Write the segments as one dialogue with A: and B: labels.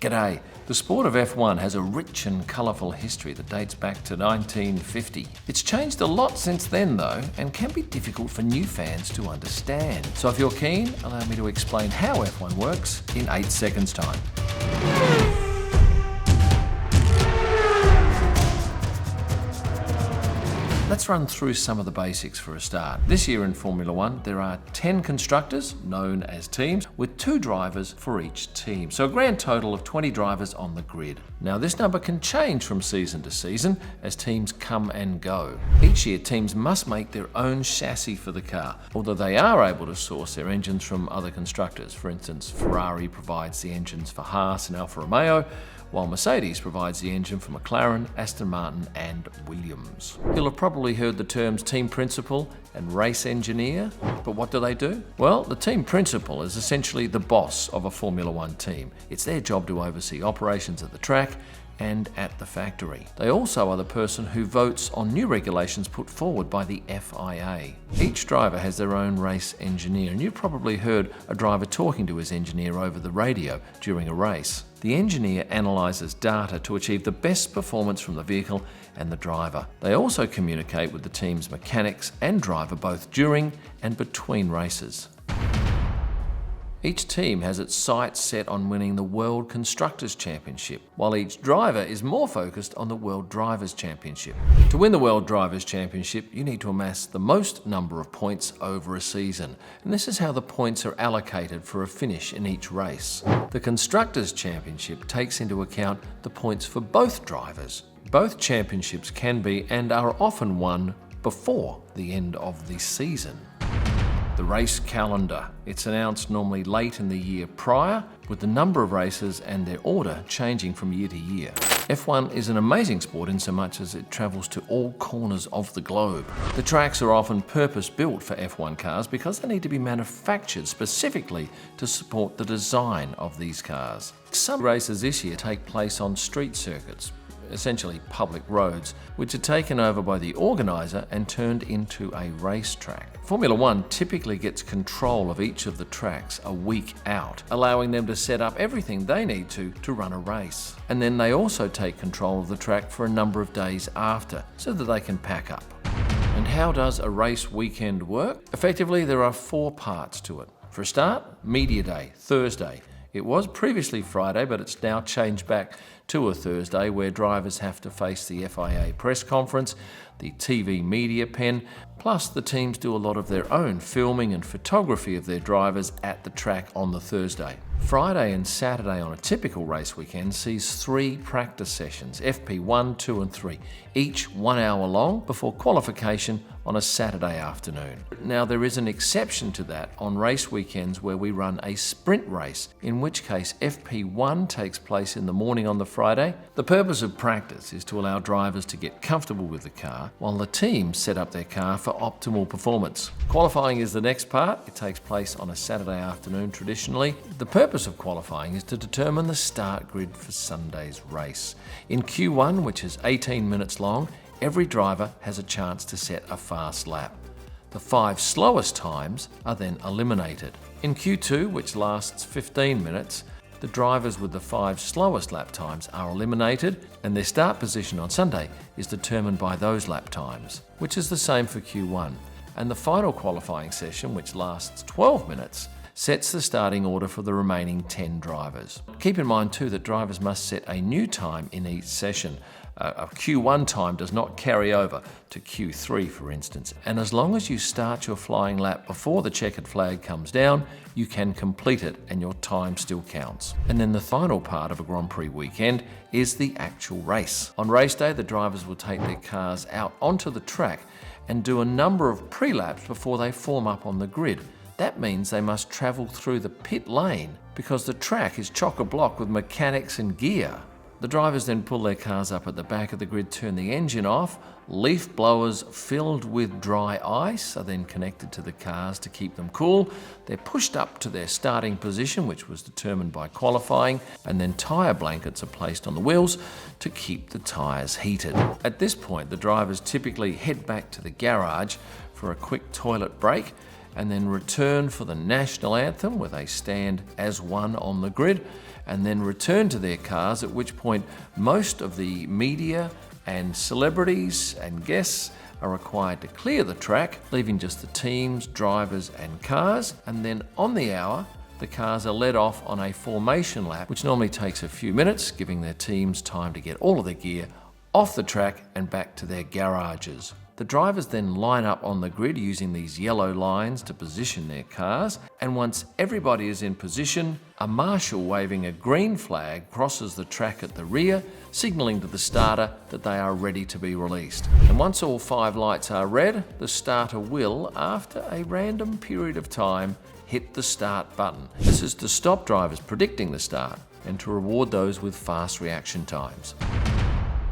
A: G'day. The sport of F1 has a rich and colourful history that dates back to 1950. It's changed a lot since then though, and can be difficult for new fans to understand. So if you're keen, allow me to explain how F1 works in 8 seconds time. Let's run through some of the basics for a start. This year in Formula 1, there are 10 constructors, known as teams, with 2 drivers for each team. So a grand total of 20 drivers on the grid. Now this number can change from season to season as teams come and go. Each year, teams must make their own chassis for the car, although they are able to source their engines from other constructors. For instance, Ferrari provides the engines for Haas and Alfa Romeo, while Mercedes provides the engine for McLaren, Aston Martin and Williams. You'll have probably heard the terms team principal and race engineer, but what do? Well, the team principal is essentially the boss of a Formula 1 team. It's their job to oversee operations at the track and at the factory. They also are the person who votes on new regulations put forward by the FIA. Each driver has their own race engineer, and you've probably heard a driver talking to his engineer over the radio during a race. The engineer analyses data to achieve the best performance from the vehicle and the driver. They also communicate with the team's mechanics and driver both during and between races. Each team has its sights set on winning the World Constructors' Championship, while each driver is more focused on the World Drivers' Championship. To win the World Drivers' Championship, you need to amass the most number of points over a season, and this is how the points are allocated for a finish in each race. The Constructors' Championship takes into account the points for both drivers. Both championships can be and are often won before the end of the season. The race calendar. It's announced normally late in the year prior, with the number of races and their order changing from year to year. F1 is an amazing sport in so much as it travels to all corners of the globe. The tracks are often purpose-built for F1 cars because they need to be manufactured specifically to support the design of these cars. Some races this year take place on street circuits, essentially public roads, which are taken over by the organiser and turned into a racetrack. Formula 1 typically gets control of each of the tracks a week out, allowing them to set up everything they need to run a race. And then they also take control of the track for a number of days after, so that they can pack up. And how does a race weekend work? Effectively, there are 4 parts to it. For a start, Media Day, Thursday. It was previously Friday, but it's now changed back to a Thursday, where drivers have to face the FIA press conference, the TV media pen, plus the teams do a lot of their own filming and photography of their drivers at the track on the Thursday. Friday and Saturday on a typical race weekend sees 3 practice sessions, FP1, 2 and 3, each 1 hour long before qualification on a Saturday afternoon. Now there is an exception to that on race weekends where we run a sprint race, in which case FP1 takes place in the morning on the Friday. The purpose of practice is to allow drivers to get comfortable with the car while the teams set up their car for optimal performance. Qualifying is the next part. It takes place on a Saturday afternoon traditionally. The purpose of qualifying is to determine the start grid for Sunday's race. In Q1, which is 18 minutes long, every driver has a chance to set a fast lap. The 5 slowest times are then eliminated. In Q2, which lasts 15 minutes, the drivers with the 5 slowest lap times are eliminated, and their start position on Sunday is determined by those lap times, which is the same for Q1. And the final qualifying session, which lasts 12 minutes, sets the starting order for the remaining 10 drivers. Keep in mind too that drivers must set a new time in each session. A Q1 time does not carry over to Q3, for instance, and as long as you start your flying lap before the checkered flag comes down, you can complete it and your time still counts. And then the final part of a Grand Prix weekend is the actual race. On race day, the drivers will take their cars out onto the track and do a number of pre-laps before they form up on the grid. That means they must travel through the pit lane because the track is chock-a-block with mechanics and gear. The drivers then pull their cars up at the back of the grid, turn the engine off, leaf blowers filled with dry ice are then connected to the cars to keep them cool. They're pushed up to their starting position, which was determined by qualifying, and then tyre blankets are placed on the wheels to keep the tyres heated. At this point, the drivers typically head back to the garage for a quick toilet break and then return for the national anthem, where they stand as one on the grid, and then return to their cars, at which point most of the media and celebrities and guests are required to clear the track, leaving just the teams, drivers and cars, and then on the hour, the cars are led off on a formation lap, which normally takes a few minutes, giving their teams time to get all of their gear off the track and back to their garages. The drivers then line up on the grid using these yellow lines to position their cars, and once everybody is in position, a marshal waving a green flag crosses the track at the rear, signalling to the starter that they are ready to be released. And once all 5 lights are red, the starter will, after a random period of time, hit the start button. This is to stop drivers predicting the start and to reward those with fast reaction times.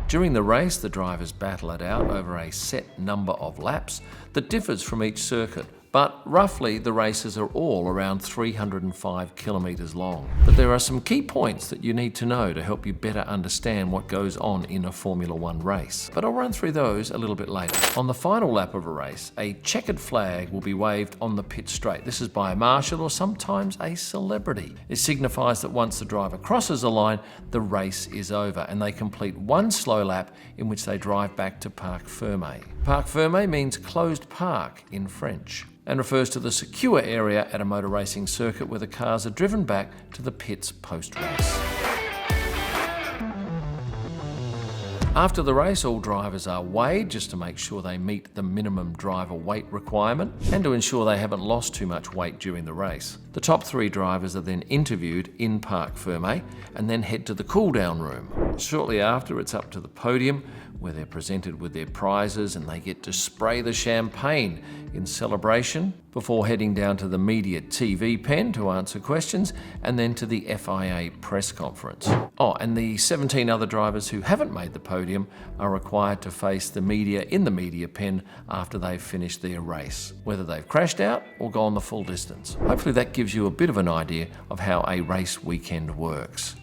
A: During the race, the drivers battle it out over a set number of laps that differs from each circuit, but roughly the races are all around 305 kilometres long. But there are some key points that you need to know to help you better understand what goes on in a Formula One race. But I'll run through those a little bit later. On the final lap of a race, a checkered flag will be waved on the pit straight. This is by a marshal or sometimes a celebrity. It signifies that once the driver crosses the line, the race is over and they complete one slow lap in which they drive back to Parc Fermé. Parc Fermé means closed park in French, and refers to the secure area at a motor racing circuit where the cars are driven back to the pits post-race. After the race, all drivers are weighed just to make sure they meet the minimum driver weight requirement and to ensure they haven't lost too much weight during the race. The top 3 drivers are then interviewed in Parc Fermé and then head to the cool-down room. Shortly after, it's up to the podium where they're presented with their prizes and they get to spray the champagne in celebration before heading down to the media TV pen to answer questions and then to the FIA press conference. Oh, and the 17 other drivers who haven't made the podium are required to face the media in the media pen after they've finished their race, whether they've crashed out or gone the full distance. Hopefully that gives you a bit of an idea of how a race weekend works.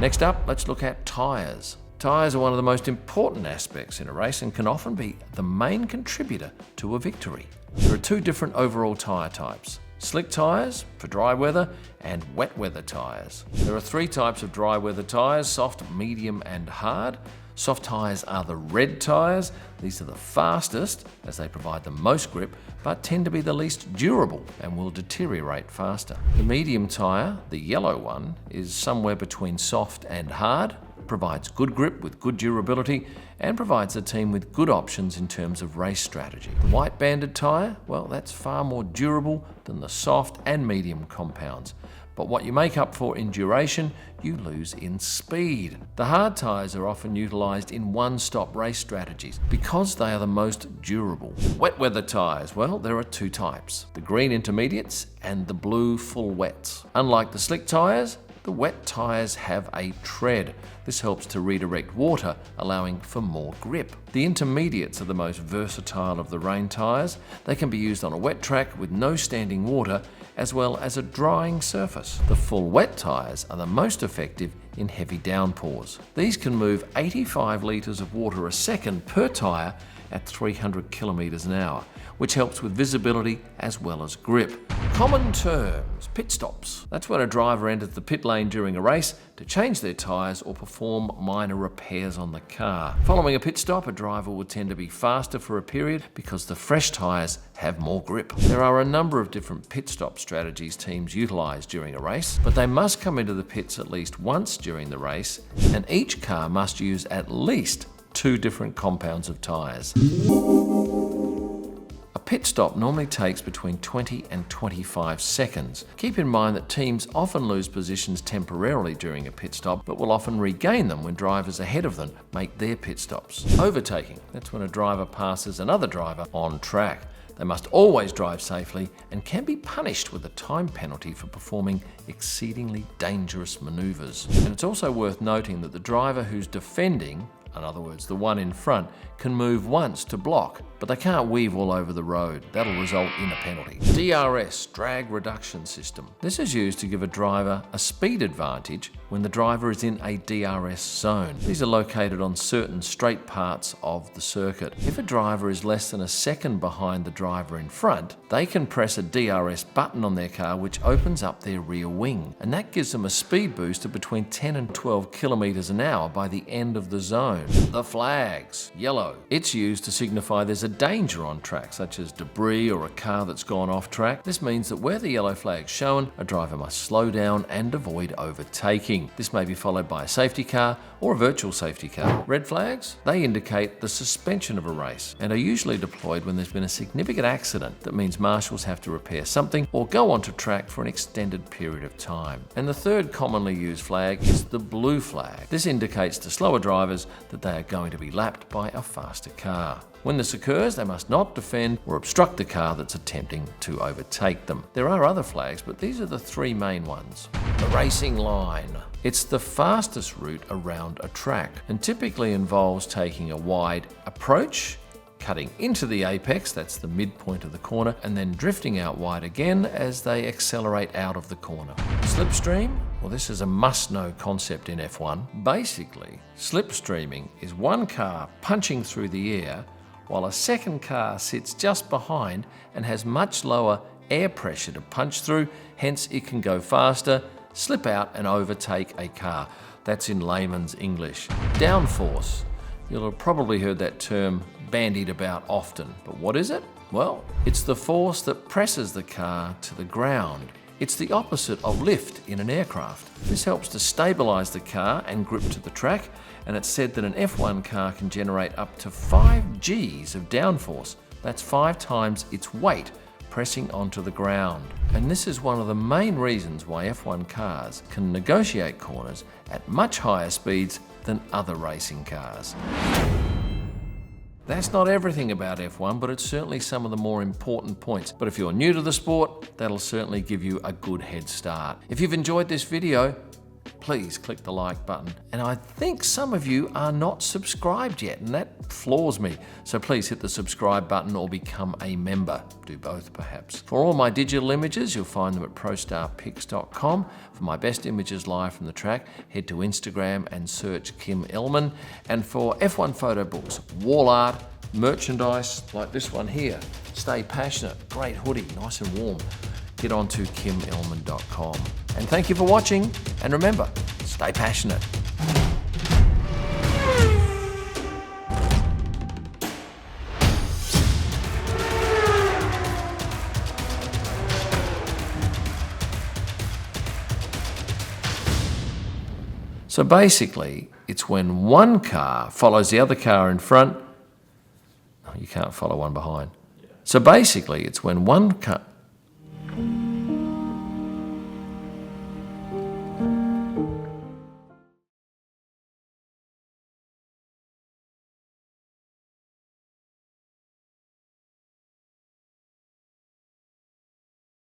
A: Next up, let's look at tyres. Tyres are one of the most important aspects in a race and can often be the main contributor to a victory. There are 2 different overall tyre types: slick tyres for dry weather and wet weather tyres. There are 3 types of dry weather tyres: soft, medium and hard. Soft tyres are the red tyres. These are the fastest as they provide the most grip but tend to be the least durable and will deteriorate faster. The medium tyre, the yellow one, is somewhere between soft and hard, provides good grip with good durability and provides the team with good options in terms of race strategy. The white banded tyre, well, that's far more durable than the soft and medium compounds. But what you make up for in duration, you lose in speed. The hard tyres are often utilised in one-stop race strategies because they are the most durable. Wet weather tyres, well, there are 2 types: the green intermediates and the blue full wets. Unlike the slick tyres, the wet tyres have a tread. This helps to redirect water, allowing for more grip. The intermediates are the most versatile of the rain tyres. They can be used on a wet track with no standing water, as well as a drying surface. The full wet tyres are the most effective in heavy downpours. These can move 85 litres of water a second per tyre at 300 kilometres an hour, which helps with visibility as well as grip. Common terms: pit stops. That's when a driver enters the pit lane during a race to change their tyres or perform minor repairs on the car. Following a pit stop, a driver will tend to be faster for a period because the fresh tyres have more grip. There are a number of different pit stop strategies teams utilise during a race, but they must come into the pits at least once during the race, and each car must use at least 2 different compounds of tyres. A pit stop normally takes between 20 and 25 seconds. Keep in mind that teams often lose positions temporarily during a pit stop, but will often regain them when drivers ahead of them make their pit stops. Overtaking, that's when a driver passes another driver on track. They must always drive safely and can be punished with a time penalty for performing exceedingly dangerous manoeuvres. And it's also worth noting that the driver who's defending, in other words, the one in front, can move once to block, but they can't weave all over the road. That'll result in a penalty. DRS, drag reduction system. This is used to give a driver a speed advantage when the driver is in a DRS zone. These are located on certain straight parts of the circuit. If a driver is less than a second behind the driver in front, they can press a DRS button on their car which opens up their rear wing, and that gives them a speed boost of between 10 and 12 kilometers an hour by the end of the zone. The flags, yellow. It's used to signify there's a danger on track, such as debris or a car that's gone off track. This means that where the yellow flag's shown, a driver must slow down and avoid overtaking. This may be followed by a safety car or a virtual safety car. Red flags, they indicate the suspension of a race and are usually deployed when there's been a significant accident that means marshals have to repair something or go onto track for an extended period of time. And the third commonly used flag is the blue flag. This indicates to slower drivers that they are going to be lapped by a faster car. When this occurs, they must not defend or obstruct the car that's attempting to overtake them. There are other flags, but these are the three main ones. The racing line. It's the fastest route around a track and typically involves taking a wide approach, cutting into the apex, that's the midpoint of the corner, and then drifting out wide again as they accelerate out of the corner. Slipstream? Well, this is a must-know concept in F1. Basically, slipstreaming is one car punching through the air while a second car sits just behind and has much lower air pressure to punch through, hence it can go faster, slip out and overtake a car. That's in layman's English. Downforce. You'll have probably heard that term bandied about often, but what is it? Well, it's the force that presses the car to the ground. It's the opposite of lift in an aircraft. This helps to stabilize the car and grip to the track, and it's said that an F1 car can generate up to 5 Gs of downforce. That's 5 times its weight pressing onto the ground. And this is one of the main reasons why F1 cars can negotiate corners at much higher speeds than other racing cars. That's not everything about F1, but it's certainly some of the more important points. But if you're new to the sport, that'll certainly give you a good head start. If you've enjoyed this video, please click the like button. And I think some of you are not subscribed yet, and that floors me. So please hit the subscribe button or become a member. Do both, perhaps. For all my digital images, you'll find them at prostarpics.com. For my best images live from the track, head to Instagram and search Kim Elman. And for F1 photo books, wall art, merchandise like this one here, Stay Passionate, great hoodie, nice and warm, get on to kimelman.com. And thank you for watching, and remember, stay passionate. So basically, it's when one car follows the other car in front. Oh, you can't follow one behind. So basically, it's when one car...